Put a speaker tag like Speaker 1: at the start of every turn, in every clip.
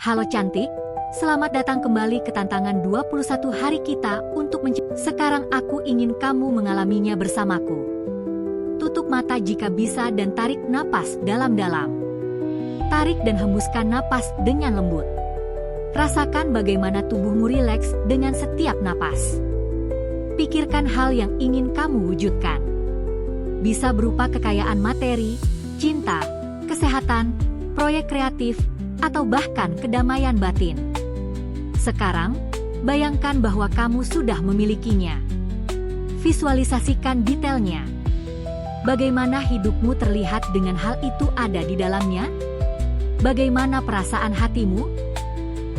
Speaker 1: Halo cantik, selamat datang kembali ke tantangan 21 hari kita untuk Sekarang aku ingin kamu mengalaminya bersamaku. Tutup mata jika bisa dan tarik napas dalam-dalam. Tarik dan hembuskan napas dengan lembut. Rasakan bagaimana tubuhmu rileks dengan setiap napas. Pikirkan hal yang ingin kamu wujudkan. Bisa berupa kekayaan materi, cinta, kesehatan, proyek kreatif, atau bahkan kedamaian batin. Sekarang, bayangkan bahwa kamu sudah memilikinya. Visualisasikan detailnya. Bagaimana hidupmu terlihat dengan hal itu ada di dalamnya? Bagaimana perasaan hatimu?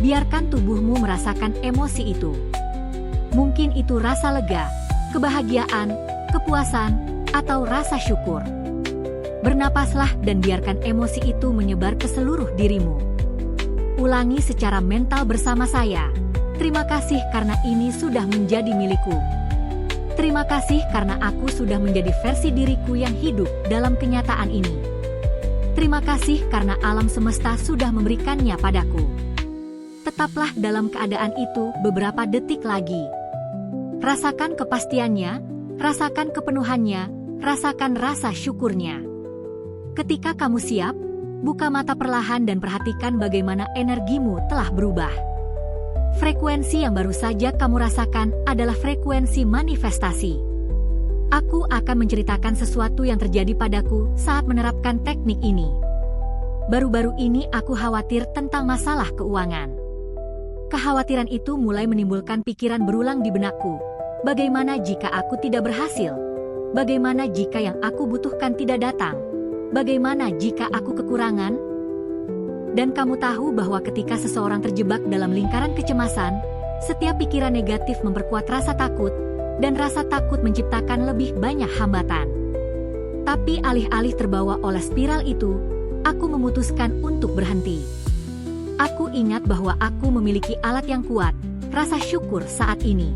Speaker 1: Biarkan tubuhmu merasakan emosi itu. Mungkin itu rasa lega, kebahagiaan, kepuasan, atau rasa syukur. Bernapaslah dan biarkan emosi itu menyebar ke seluruh dirimu. Ulangi secara mental bersama saya. Terima kasih karena ini sudah menjadi milikku. Terima kasih karena aku sudah menjadi versi diriku yang hidup dalam kenyataan ini. Terima kasih karena alam semesta sudah memberikannya padaku. Tetaplah dalam keadaan itu beberapa detik lagi. Rasakan kepastiannya, rasakan kepenuhannya, rasakan rasa syukurnya. Ketika kamu siap, buka mata perlahan dan perhatikan bagaimana energimu telah berubah. Frekuensi yang baru saja kamu rasakan adalah frekuensi manifestasi. Aku akan menceritakan sesuatu yang terjadi padaku saat menerapkan teknik ini. Baru-baru ini aku khawatir tentang masalah keuangan. Kekhawatiran itu mulai menimbulkan pikiran berulang di benakku. Bagaimana jika aku tidak berhasil? Bagaimana jika yang aku butuhkan tidak datang? Bagaimana jika aku kekurangan? Dan kamu tahu bahwa ketika seseorang terjebak dalam lingkaran kecemasan, setiap pikiran negatif memperkuat rasa takut, dan rasa takut menciptakan lebih banyak hambatan. Tapi alih-alih terbawa oleh spiral itu, aku memutuskan untuk berhenti. Aku ingat bahwa aku memiliki alat yang kuat, rasa syukur saat ini.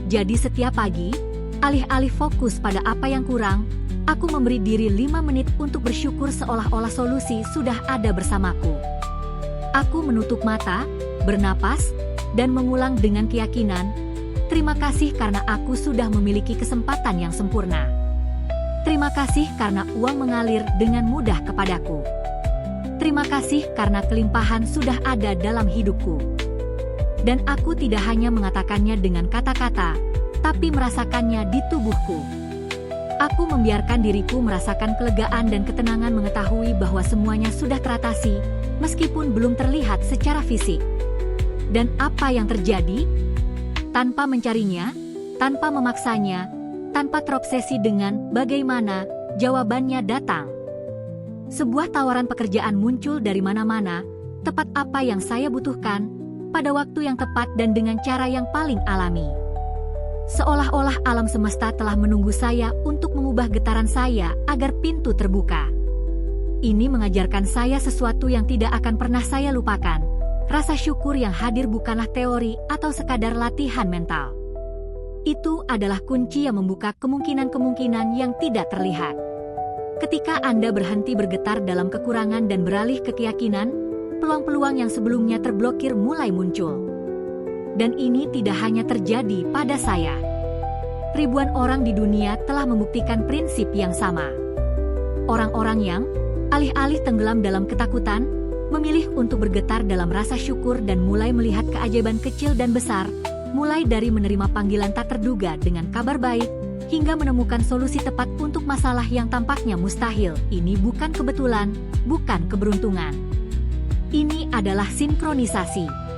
Speaker 1: Jadi setiap pagi, alih-alih fokus pada apa yang kurang, aku memberi diri 5 menit untuk bersyukur seolah-olah solusi sudah ada bersamaku. Aku menutup mata, bernapas, dan mengulang dengan keyakinan, terima kasih karena aku sudah memiliki kesempatan yang sempurna. Terima kasih karena uang mengalir dengan mudah kepadaku. Terima kasih karena kelimpahan sudah ada dalam hidupku. Dan aku tidak hanya mengatakannya dengan kata-kata, tapi merasakannya di tubuhku. Aku membiarkan diriku merasakan kelegaan dan ketenangan mengetahui bahwa semuanya sudah teratasi, meskipun belum terlihat secara fisik. Dan apa yang terjadi? Tanpa mencarinya, tanpa memaksanya, tanpa terobsesi dengan bagaimana, jawabannya datang. Sebuah tawaran pekerjaan muncul dari mana-mana, tepat apa yang saya butuhkan, pada waktu yang tepat dan dengan cara yang paling alami. Seolah-olah alam semesta telah menunggu saya untuk mengubah getaran saya agar pintu terbuka. Ini mengajarkan saya sesuatu yang tidak akan pernah saya lupakan. Rasa syukur yang hadir bukanlah teori atau sekadar latihan mental. Itu adalah kunci yang membuka kemungkinan-kemungkinan yang tidak terlihat. Ketika Anda berhenti bergetar dalam kekurangan dan beralih ke keyakinan, peluang-peluang yang sebelumnya terblokir mulai muncul. Dan ini tidak hanya terjadi pada saya. Ribuan orang di dunia telah membuktikan prinsip yang sama. Orang-orang yang, alih-alih tenggelam dalam ketakutan, memilih untuk bergetar dalam rasa syukur dan mulai melihat keajaiban kecil dan besar, mulai dari menerima panggilan tak terduga dengan kabar baik, hingga menemukan solusi tepat untuk masalah yang tampaknya mustahil. Ini bukan kebetulan, bukan keberuntungan. Ini adalah sinkronisasi.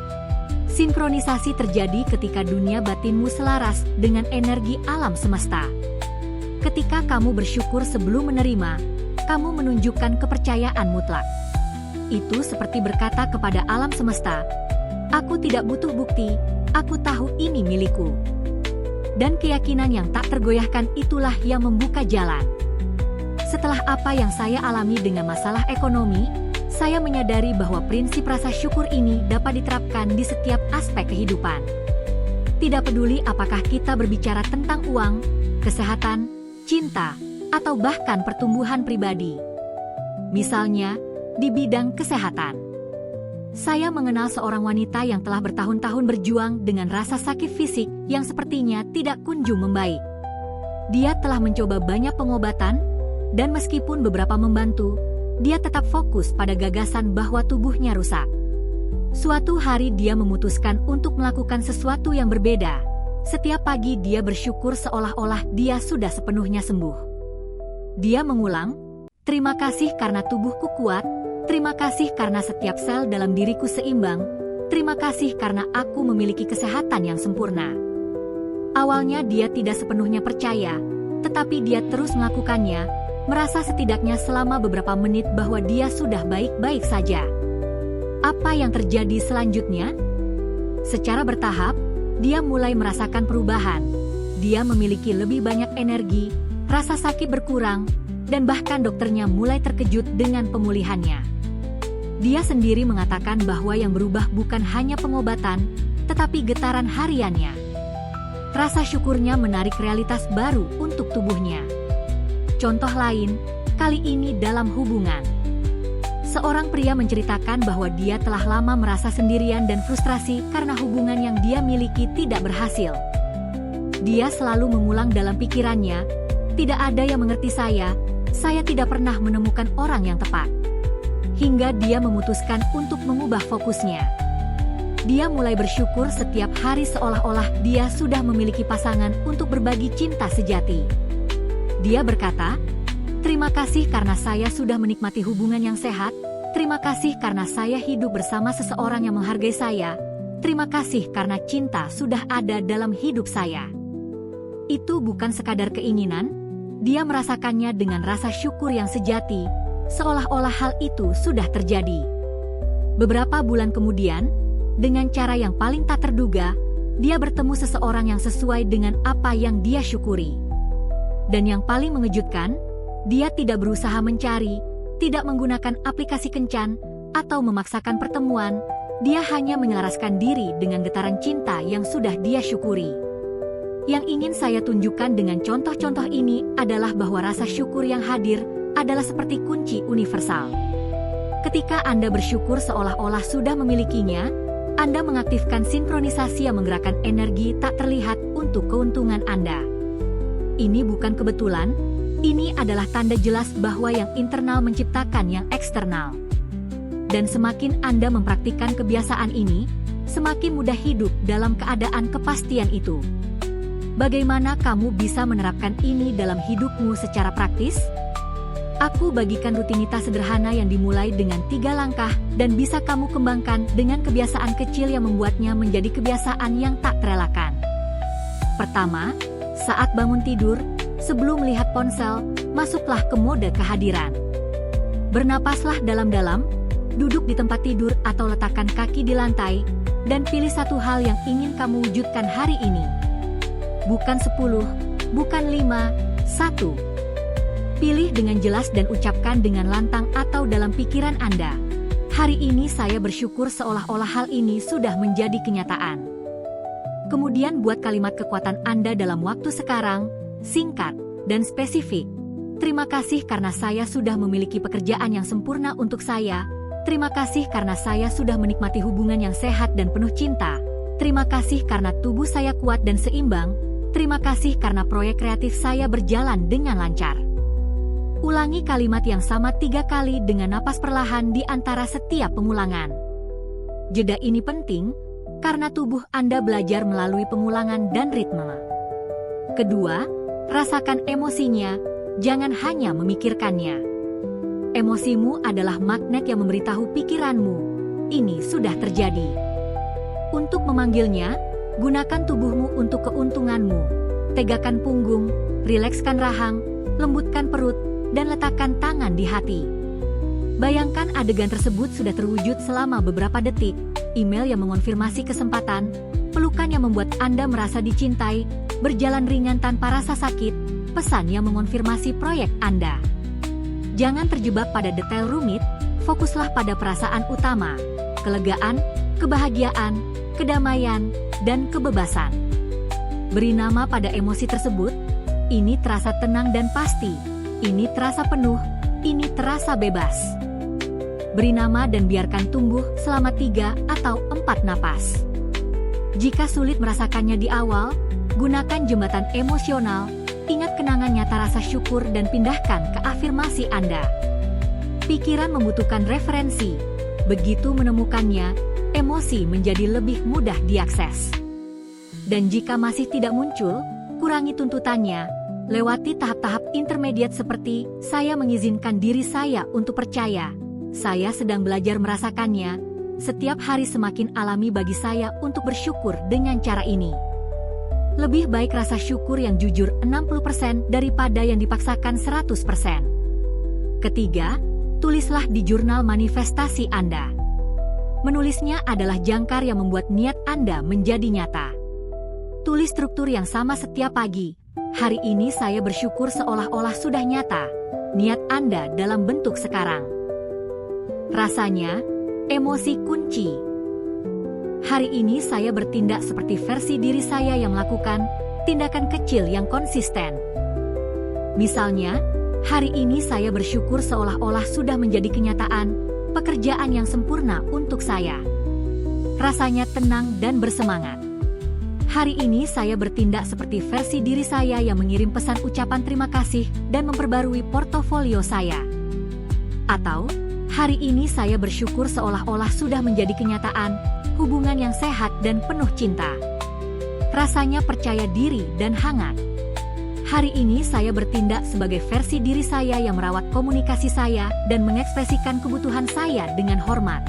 Speaker 1: Sinkronisasi terjadi ketika dunia batinmu selaras dengan energi alam semesta. Ketika kamu bersyukur sebelum menerima, kamu menunjukkan kepercayaan mutlak. Itu seperti berkata kepada alam semesta, "Aku tidak butuh bukti, aku tahu ini milikku." Dan keyakinan yang tak tergoyahkan itulah yang membuka jalan. Setelah apa yang saya alami dengan masalah ekonomi, saya menyadari bahwa prinsip rasa syukur ini dapat diterapkan di setiap aspek kehidupan. Tidak peduli apakah kita berbicara tentang uang, kesehatan, cinta, atau bahkan pertumbuhan pribadi. Misalnya, di bidang kesehatan. Saya mengenal seorang wanita yang telah bertahun-tahun berjuang dengan rasa sakit fisik yang sepertinya tidak kunjung membaik. Dia telah mencoba banyak pengobatan, dan meskipun beberapa membantu, dia tetap fokus pada gagasan bahwa tubuhnya rusak. Suatu hari dia memutuskan untuk melakukan sesuatu yang berbeda. Setiap pagi dia bersyukur seolah-olah dia sudah sepenuhnya sembuh. Dia mengulang, "Terima kasih karena tubuhku kuat, terima kasih karena setiap sel dalam diriku seimbang, terima kasih karena aku memiliki kesehatan yang sempurna." Awalnya dia tidak sepenuhnya percaya, tetapi dia terus melakukannya, merasa setidaknya selama beberapa menit bahwa dia sudah baik-baik saja. Apa yang terjadi selanjutnya? Secara bertahap, dia mulai merasakan perubahan. Dia memiliki lebih banyak energi, rasa sakit berkurang, dan bahkan dokternya mulai terkejut dengan pemulihannya. Dia sendiri mengatakan bahwa yang berubah bukan hanya pengobatan, tetapi getaran hariannya. Rasa syukurnya menarik realitas baru untuk tubuhnya. Contoh lain, kali ini dalam hubungan. Seorang pria menceritakan bahwa dia telah lama merasa sendirian dan frustrasi karena hubungan yang dia miliki tidak berhasil. Dia selalu mengulang dalam pikirannya, "Tidak ada yang mengerti saya tidak pernah menemukan orang yang tepat." Hingga dia memutuskan untuk mengubah fokusnya. Dia mulai bersyukur setiap hari seolah-olah dia sudah memiliki pasangan untuk berbagi cinta sejati. Dia berkata, "Terima kasih karena saya sudah menikmati hubungan yang sehat, terima kasih karena saya hidup bersama seseorang yang menghargai saya, terima kasih karena cinta sudah ada dalam hidup saya." Itu bukan sekadar keinginan, dia merasakannya dengan rasa syukur yang sejati, seolah-olah hal itu sudah terjadi. Beberapa bulan kemudian, dengan cara yang paling tak terduga, dia bertemu seseorang yang sesuai dengan apa yang dia syukuri. Dan yang paling mengejutkan, dia tidak berusaha mencari, tidak menggunakan aplikasi kencan, atau memaksakan pertemuan. Dia hanya menyelaraskan diri dengan getaran cinta yang sudah dia syukuri. Yang ingin saya tunjukkan dengan contoh-contoh ini adalah bahwa rasa syukur yang hadir adalah seperti kunci universal. Ketika Anda bersyukur seolah-olah sudah memilikinya, Anda mengaktifkan sinkronisasi yang menggerakkan energi tak terlihat untuk keuntungan Anda. Ini bukan kebetulan, ini adalah tanda jelas bahwa yang internal menciptakan yang eksternal. Dan semakin Anda mempraktikkan kebiasaan ini, semakin mudah hidup dalam keadaan kepastian itu. Bagaimana kamu bisa menerapkan ini dalam hidupmu secara praktis? Aku bagikan rutinitas sederhana yang dimulai dengan 3 langkah dan bisa kamu kembangkan dengan kebiasaan kecil yang membuatnya menjadi kebiasaan yang tak terelakkan. Pertama, saat bangun tidur, sebelum melihat ponsel, masuklah ke mode kehadiran. Bernapaslah dalam-dalam, duduk di tempat tidur atau letakkan kaki di lantai, dan pilih satu hal yang ingin kamu wujudkan hari ini. Bukan 10, bukan 5, 1. Pilih dengan jelas dan ucapkan dengan lantang atau dalam pikiran Anda. Hari ini saya bersyukur seolah-olah hal ini sudah menjadi kenyataan. Kemudian buat kalimat kekuatan Anda dalam waktu sekarang, singkat dan spesifik. Terima kasih karena saya sudah memiliki pekerjaan yang sempurna untuk saya. Terima kasih karena saya sudah menikmati hubungan yang sehat dan penuh cinta. Terima kasih karena tubuh saya kuat dan seimbang. Terima kasih karena proyek kreatif saya berjalan dengan lancar. Ulangi kalimat yang sama 3 kali dengan napas perlahan di antara setiap pengulangan. Jeda ini penting, karena tubuh Anda belajar melalui pengulangan dan ritme. Kedua, rasakan emosinya, jangan hanya memikirkannya. Emosimu adalah magnet yang memberitahu pikiranmu, ini sudah terjadi. Untuk memanggilnya, gunakan tubuhmu untuk keuntunganmu. Tegakkan punggung, rilekskan rahang, lembutkan perut, dan letakkan tangan di hati. Bayangkan adegan tersebut sudah terwujud selama beberapa detik, email yang mengonfirmasi kesempatan, pelukan yang membuat Anda merasa dicintai, berjalan ringan tanpa rasa sakit, pesan yang mengonfirmasi proyek Anda. Jangan terjebak pada detail rumit, fokuslah pada perasaan utama, kelegaan, kebahagiaan, kedamaian, dan kebebasan. Beri nama pada emosi tersebut. Ini terasa tenang dan pasti, ini terasa penuh, ini terasa bebas. beri nama dan biarkan tumbuh selama 3 atau 4 napas. Jika sulit merasakannya di awal, gunakan jembatan emosional, ingat kenangan nyata rasa syukur dan pindahkan ke afirmasi Anda. Pikiran membutuhkan referensi, begitu menemukannya, emosi menjadi lebih mudah diakses. Dan jika masih tidak muncul, kurangi tuntutannya, lewati tahap-tahap intermediate seperti, saya mengizinkan diri saya untuk percaya, saya sedang belajar merasakannya, setiap hari semakin alami bagi saya untuk bersyukur dengan cara ini. Lebih baik rasa syukur yang jujur 60% daripada yang dipaksakan 100%. Ketiga, tulislah di jurnal manifestasi Anda. Menulisnya adalah jangkar yang membuat niat Anda menjadi nyata. Tulis struktur yang sama setiap pagi. Hari ini saya bersyukur seolah-olah sudah nyata. Niat Anda dalam bentuk sekarang. Rasanya, emosi kunci. Hari ini saya bertindak seperti versi diri saya yang melakukan tindakan kecil yang konsisten. Misalnya, hari ini saya bersyukur seolah-olah sudah menjadi kenyataan, pekerjaan yang sempurna untuk saya. Rasanya tenang dan bersemangat. Hari ini saya bertindak seperti versi diri saya yang mengirim pesan ucapan terima kasih dan memperbarui portofolio saya. Atau, hari ini saya bersyukur seolah-olah sudah menjadi kenyataan, hubungan yang sehat dan penuh cinta. Rasanya percaya diri dan hangat. Hari ini saya bertindak sebagai versi diri saya yang merawat komunikasi saya dan mengekspresikan kebutuhan saya dengan hormat.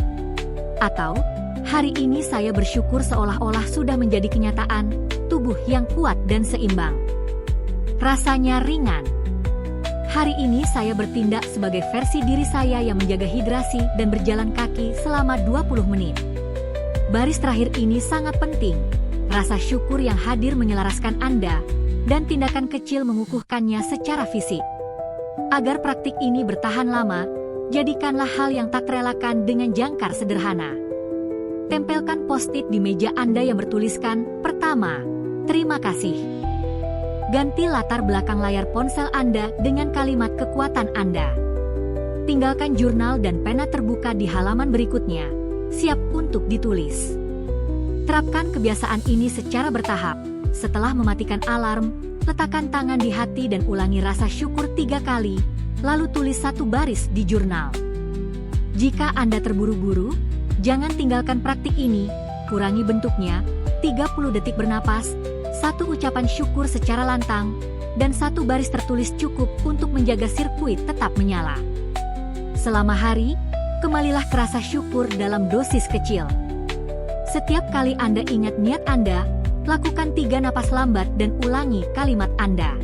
Speaker 1: Atau, hari ini saya bersyukur seolah-olah sudah menjadi kenyataan, tubuh yang kuat dan seimbang. Rasanya ringan. Hari ini saya bertindak sebagai versi diri saya yang menjaga hidrasi dan berjalan kaki selama 20 menit. Baris terakhir ini sangat penting. Rasa syukur yang hadir menyelaraskan Anda, dan tindakan kecil mengukuhkannya secara fisik. Agar praktik ini bertahan lama, jadikanlah hal yang tak terelakkan dengan jangkar sederhana. Tempelkan post-it di meja Anda yang bertuliskan, pertama, terima kasih. Ganti latar belakang layar ponsel Anda dengan kalimat kekuatan Anda. Tinggalkan jurnal dan pena terbuka di halaman berikutnya, siap untuk ditulis. Terapkan kebiasaan ini secara bertahap. Setelah mematikan alarm, letakkan tangan di hati dan ulangi rasa syukur 3 kali, lalu tulis 1 baris di jurnal. Jika Anda terburu-buru, jangan tinggalkan praktik ini, kurangi bentuknya, 30 detik bernapas, 1 ucapan syukur secara lantang, dan 1 baris tertulis cukup untuk menjaga sirkuit tetap menyala. Selama hari, kembalilah ke rasa syukur dalam dosis kecil. Setiap kali Anda ingat niat Anda, lakukan 3 napas lambat dan ulangi kalimat Anda.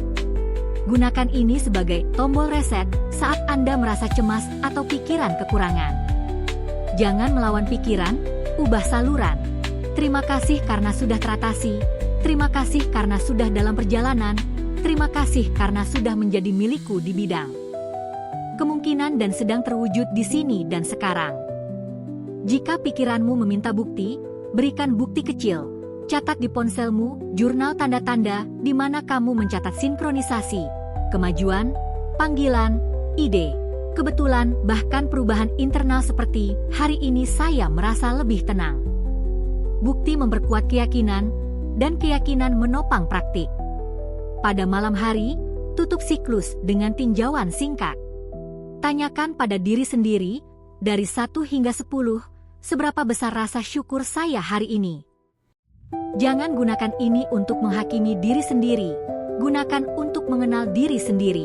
Speaker 1: Gunakan ini sebagai tombol reset saat Anda merasa cemas atau pikiran kekurangan. Jangan melawan pikiran, ubah saluran. Terima kasih karena sudah teratasi, terima kasih karena sudah dalam perjalanan, terima kasih karena sudah menjadi milikku di bidang. Kemungkinan dan sedang terwujud di sini dan sekarang. Jika pikiranmu meminta bukti, berikan bukti kecil. Catat di ponselmu, jurnal tanda-tanda, di mana kamu mencatat sinkronisasi, kemajuan, panggilan, ide, kebetulan, bahkan perubahan internal seperti, hari ini saya merasa lebih tenang. Bukti memperkuat keyakinan, dan keyakinan menopang praktik. Pada malam hari, tutup siklus dengan tinjauan singkat. Tanyakan pada diri sendiri, dari 1 hingga 10, seberapa besar rasa syukur saya hari ini. Jangan gunakan ini untuk menghakimi diri sendiri, gunakan untuk mengenal diri sendiri.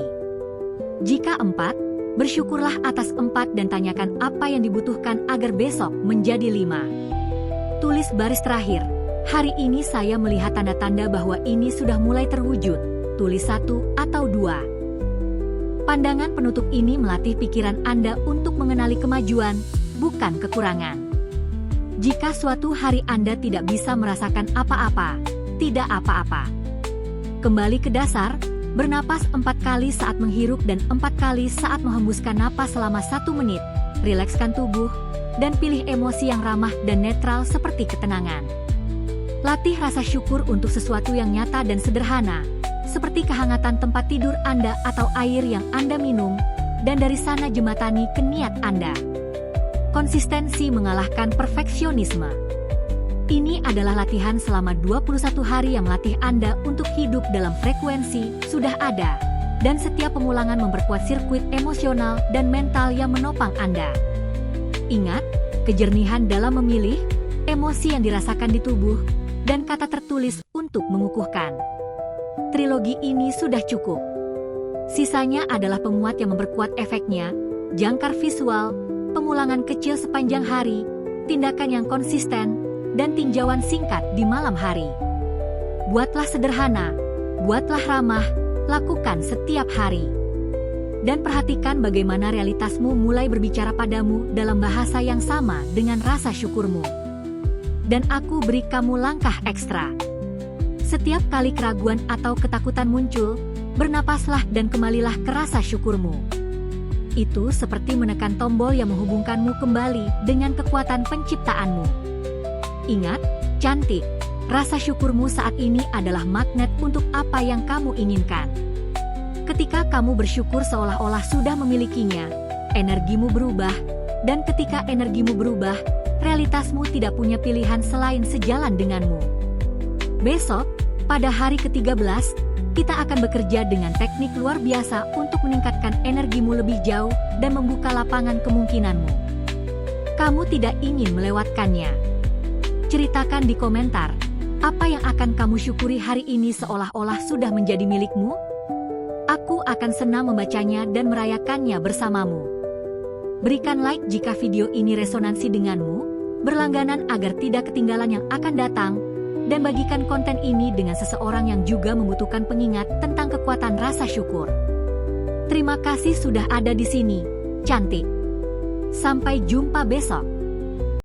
Speaker 1: Jika 4, bersyukurlah atas 4 dan tanyakan apa yang dibutuhkan agar besok menjadi 5. Tulis baris terakhir, hari ini saya melihat tanda-tanda bahwa ini sudah mulai terwujud, tulis 1 atau 2. Pandangan penutup ini melatih pikiran Anda untuk mengenali kemajuan, bukan kekurangan. Jika suatu hari Anda tidak bisa merasakan apa-apa, tidak apa-apa. Kembali ke dasar, bernapas 4 kali saat menghirup dan 4 kali saat menghembuskan napas selama 1 menit, rilekskan tubuh, dan pilih emosi yang ramah dan netral seperti ketenangan. Latih rasa syukur untuk sesuatu yang nyata dan sederhana, seperti kehangatan tempat tidur Anda atau air yang Anda minum, dan dari sana jembatani ke niat Anda. konsistensi mengalahkan perfeksionisme. Ini adalah latihan selama 21 hari yang melatih Anda untuk hidup dalam frekuensi sudah ada. Dan setiap pemulangan memperkuat sirkuit emosional dan mental yang menopang Anda. Ingat, kejernihan dalam memilih, emosi yang dirasakan di tubuh, dan kata tertulis untuk mengukuhkan. Trilogi ini sudah cukup. Sisanya adalah penguat yang memperkuat efeknya, jangkar visual, pemulangan kecil sepanjang hari, tindakan yang konsisten, dan tinjauan singkat di malam hari. Buatlah sederhana, buatlah ramah, lakukan setiap hari. Dan perhatikan bagaimana realitasmu mulai berbicara padamu dalam bahasa yang sama dengan rasa syukurmu. Dan aku beri kamu langkah ekstra. Setiap kali keraguan atau ketakutan muncul, bernapaslah dan kembalilah ke rasa syukurmu. Itu seperti menekan tombol yang menghubungkanmu kembali dengan kekuatan penciptaanmu. Ingat, cantik, rasa syukurmu saat ini adalah magnet untuk apa yang kamu inginkan. Ketika kamu bersyukur seolah-olah sudah memilikinya, energimu berubah, dan ketika energimu berubah, realitasmu tidak punya pilihan selain sejalan denganmu. Besok, pada hari ke-13, kita akan bekerja dengan teknik luar biasa untuk meningkatkan energimu lebih jauh dan membuka lapangan kemungkinanmu. Kamu tidak ingin melewatkannya. Ceritakan di komentar, apa yang akan kamu syukuri hari ini seolah-olah sudah menjadi milikmu? Aku akan senang membacanya dan merayakannya bersamamu. Berikan like jika video ini resonansi denganmu, berlangganan agar tidak ketinggalan yang akan datang, dan bagikan konten ini dengan seseorang yang juga membutuhkan pengingat tentang kekuatan rasa syukur. Terima kasih sudah ada di sini, cantik. Sampai jumpa besok.